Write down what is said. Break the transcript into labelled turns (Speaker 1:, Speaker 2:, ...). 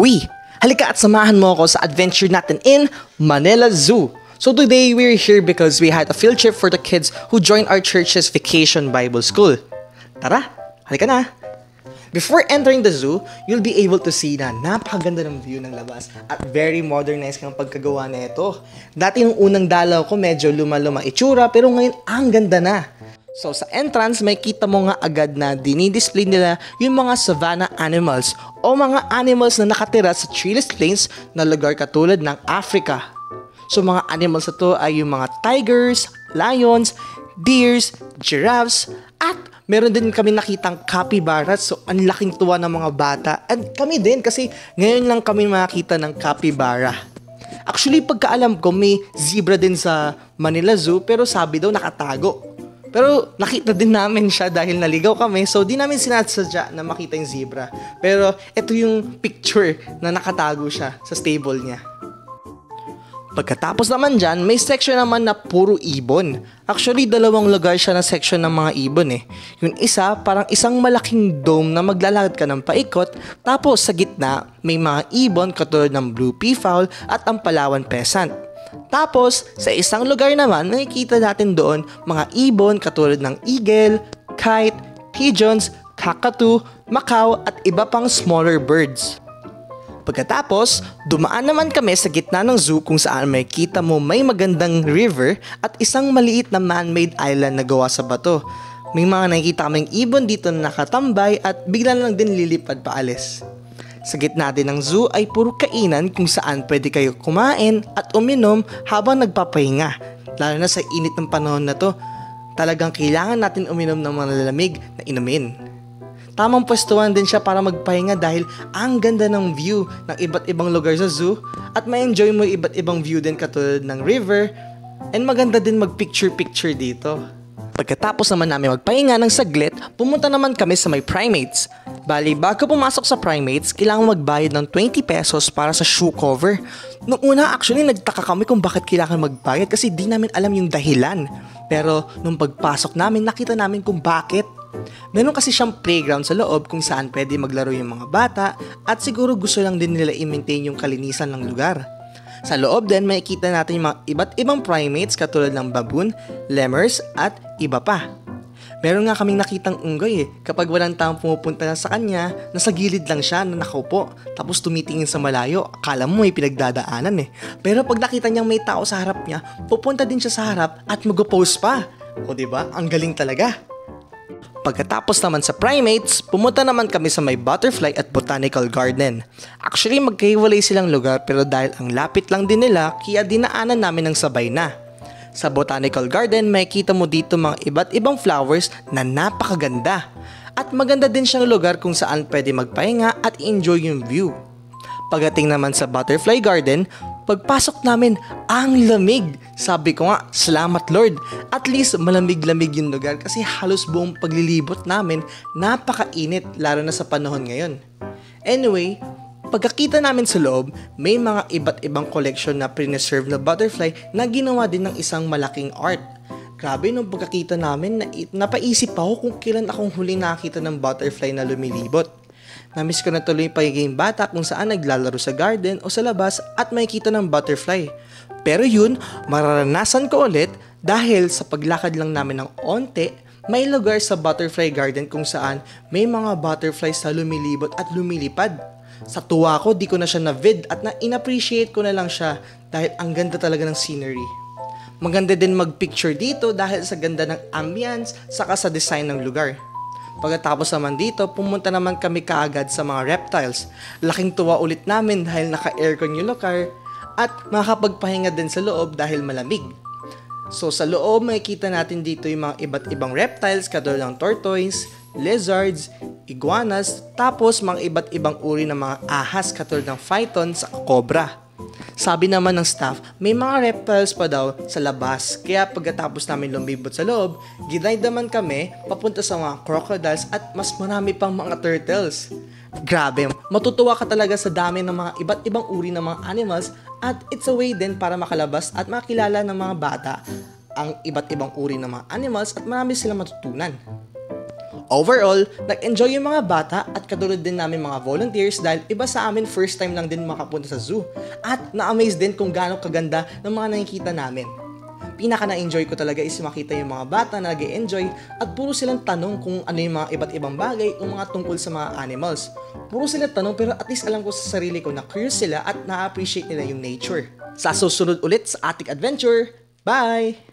Speaker 1: Uy, halika at samahan mo ako sa adventure natin in Manila Zoo. So today we're here because we had a field trip for the kids who joined our church's Vacation Bible School. Tara, halika na. Before entering the zoo, you'll be able to see na napakaganda ng view ng labas at very modernized ng pagkagawa na ito. Dati nung unang dalaw ko medyo luma-luma itsura pero ngayon ang ganda na. So sa entrance, may kita mo nga agad na dinidisplay nila yung mga savanna animals o mga animals na nakatira sa treeless plains na lugar katulad ng Africa. So mga animals na to ay yung mga tigers, lions, deers, giraffes, at meron din kami nakitang capybaras. So ang laking tuwa ng mga bata. At kami din kasi ngayon lang kami makakita ng capybara. Actually pagkaalam ko may zebra din sa Manila Zoo pero sabi daw nakatago. Pero nakita din namin siya dahil naligaw kami, so di namin sinasadya na makita yung zebra. Pero ito yung picture na nakatago siya sa stable niya. Pagkatapos naman dyan, may section naman na puro ibon. Actually, dalawang lugar siya na section ng mga ibon eh. Yung isa, parang isang malaking dome na maglalakad ka ng paikot, tapos sa gitna, may mga ibon katulad ng blue peafowl at ang Palawan pheasant. Tapos, sa isang lugar naman, nakikita natin doon mga ibon katulad ng eagle, kite, pigeons, kakatu, macaw at iba pang smaller birds. Pagkatapos, dumaan naman kami sa gitna ng zoo kung saan makikita mo may magandang river at isang maliit na man-made island na gawa sa bato. May mga nakikita kaming ibon dito na nakatambay at bigla lang din lilipad paalis. Sa gitna din ng zoo ay puro kainan kung saan pwede kayo kumain at uminom habang nagpapahinga. Lalo na sa init ng panahon na to, talagang kailangan natin uminom ng mga lalamig na inumin. Tamang pwestuhan din siya para magpahinga dahil ang ganda ng view ng iba't ibang lugar sa zoo at ma-enjoy mo iba't ibang view din katulad ng river and maganda din mag-picture-picture dito. Pagkatapos naman namin magpahinga ng saglit, pumunta naman kami sa may primates. Bali, bago pumasok sa primates, kailangan magbayad ng 20 pesos para sa shoe cover. Noong una, actually, nagtaka kami kung bakit kailangan magbayad kasi di namin alam yung dahilan. Pero nung pagpasok namin, nakita namin kung bakit. Meron kasi siyang playground sa loob kung saan pwede maglaro yung mga bata at siguro gusto lang din nila i-maintain yung kalinisan ng lugar. Sa loob din, makikita natin yung mga iba't ibang primates katulad ng baboon, lemurs at iba pa. Meron nga kaming nakitang unggoy kapag walang taong pumupunta na sa kanya, nasa gilid lang siya na nakaupo tapos tumitingin sa malayo, akala mo may pinagdadaanan Pero pag nakita niyang may tao sa harap niya, pupunta din siya sa harap at mag-pose pa. O diba? Ang galing talaga. Pagkatapos naman sa primates, pumunta naman kami sa may butterfly at botanical garden. Actually, magkahiwalay silang lugar pero dahil ang lapit lang din nila, kaya dinaanan namin ng sabay na. Sa botanical garden, makikita mo dito mga iba't ibang flowers na napakaganda. At maganda din siyang lugar kung saan pwede magpahinga at enjoy yung view. Pagdating naman sa butterfly garden, pagpasok namin, ang lamig. Sabi ko nga, salamat Lord. At least malamig-lamig yung lugar kasi halos buong paglilibot namin napakainit lalo na sa panahon ngayon. Anyway, pagkakita namin sa loob, may mga iba't ibang collection na preserve na butterfly na ginawa din ng isang malaking art. Grabe nung pagkakita namin, napaisip ako kung kailan akong huli nakakita ng butterfly na lumilibot. Namiss ko na tuloy yung pagiging bata kung saan naglalaro sa garden o sa labas at makikita ng butterfly. Pero yun, mararanasan ko ulit dahil sa paglakad lang namin ng onte, may lugar sa butterfly garden kung saan may mga butterflies na lumilibot at lumilipad. Sa tuwa ko, di ko na siya na-vid at na-inappreciate ko na lang siya dahil ang ganda talaga ng scenery. Maganda din mag-picture dito dahil sa ganda ng ambience saka sa design ng lugar. Pagkatapos naman dito, pumunta naman kami kaagad sa mga reptiles. Laking tuwa ulit namin dahil naka-aircon yung lugar at makakapagpahinga din sa loob dahil malamig. So sa loob, makikita natin dito yung mga iba't ibang reptiles katulad ng tortoise, lizards, iguanas, tapos mga iba't ibang uri ng mga ahas katulad ng python sa cobra. Sabi naman ng staff, may mga reptiles pa daw sa labas. Kaya pagkatapos namin lumibot sa loob, ginaid naman kami papunta sa mga crocodiles at mas marami pang mga turtles. Grabe, matutuwa ka talaga sa dami ng mga iba't ibang uri ng mga animals at it's a way din para makalabas at makilala ng mga bata ang iba't ibang uri ng mga animals at marami silang matutunan. Overall, nag-enjoy yung mga bata at katulad din namin mga volunteers dahil iba sa amin first time lang din makapunta sa zoo. At na-amaze din kung gaano kaganda ng mga nakikita namin. Pinaka na-enjoy ko talaga is makita yung mga bata na nag-enjoy at puro silang tanong kung ano yung mga iba't ibang bagay o mga tungkol sa mga animals. Puro sila tanong pero at least alam ko sa sarili ko na curious sila at na-appreciate nila yung nature. Sa susunod ulit sa ating adventure, bye!